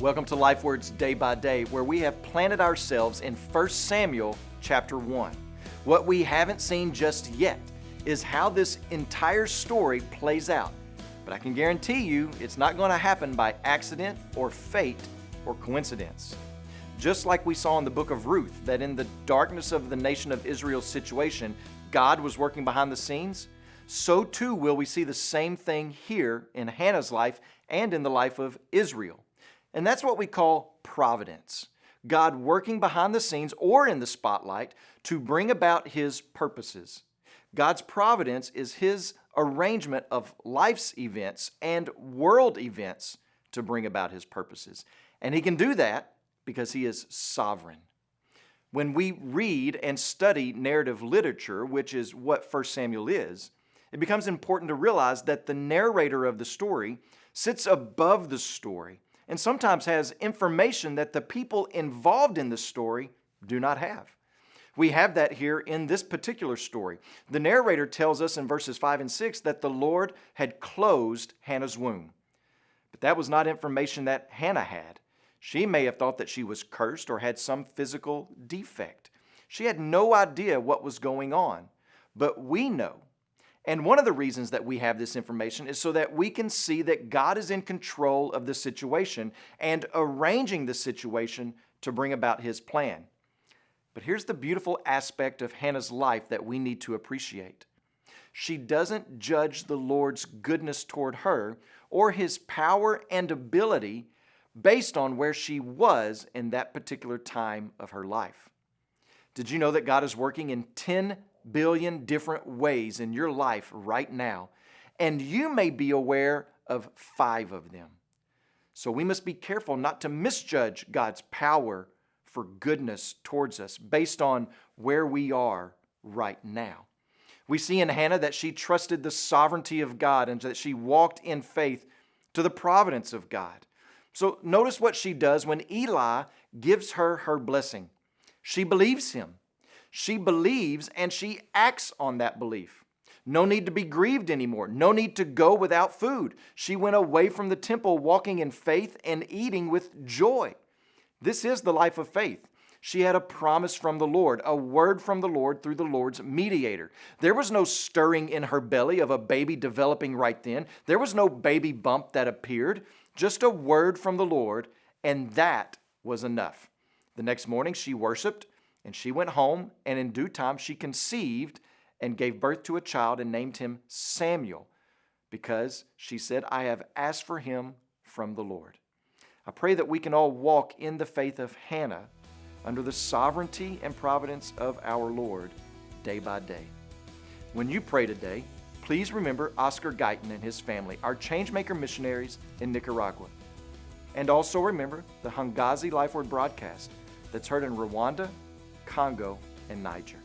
Welcome to Life Words Day by Day, where we have planted ourselves in 1 Samuel chapter 1. What we haven't seen just yet is how this entire story plays out. But I can guarantee you it's not going to happen by accident or fate or coincidence. Just like we saw in the book of Ruth, that in the darkness of the nation of Israel's situation, God was working behind the scenes, so too will we see the same thing here in Hannah's life and in the life of Israel. And that's what we call providence. God working behind the scenes or in the spotlight to bring about His purposes. God's providence is His arrangement of life's events and world events to bring about His purposes. And He can do that because He is sovereign. When we read and study narrative literature, which is what 1 Samuel is, it becomes important to realize that the narrator of the story sits above the story and sometimes has information that the people involved in the story do not have. We have that here in this particular story. The narrator tells us in verses 5 and 6 that the Lord had closed Hannah's womb. But that was not information that Hannah had. She may have thought that she was cursed or had some physical defect. She had no idea what was going on. But we know. And one of the reasons that we have this information is so that we can see that God is in control of the situation and arranging the situation to bring about His plan. But here's the beautiful aspect of Hannah's life that we need to appreciate. She doesn't judge the Lord's goodness toward her or His power and ability based on where she was in that particular time of her life. Did you know that God is working in 10 billion different ways in your life right now, and you may be aware of 5 of them? So we must be careful not to misjudge God's power for goodness towards us based on where we are right now. We see in Hannah that she trusted the sovereignty of God and that she walked in faith to the providence of God. So notice what she does when Eli gives her her blessing. She believes him. She believes and she acts on that belief. No need to be grieved anymore. No need to go without food. She went away from the temple walking in faith and eating with joy. This is the life of faith. She had a promise from the Lord, a word from the Lord through the Lord's mediator. There was no stirring in her belly of a baby developing right then. There was no baby bump that appeared, just a word from the Lord, and that was enough. The next morning she worshiped, and she went home, and in due time she conceived and gave birth to a child and named him Samuel, because she said, I have asked for him from the Lord. I pray that we can all walk in the faith of Hannah under the sovereignty and providence of our Lord day by day. When you pray today, please remember Oscar Guyton and his family, our Changemaker missionaries in Nicaragua. And also remember the Hungazi Life Word broadcast that's heard in Rwanda, Congo, and Niger.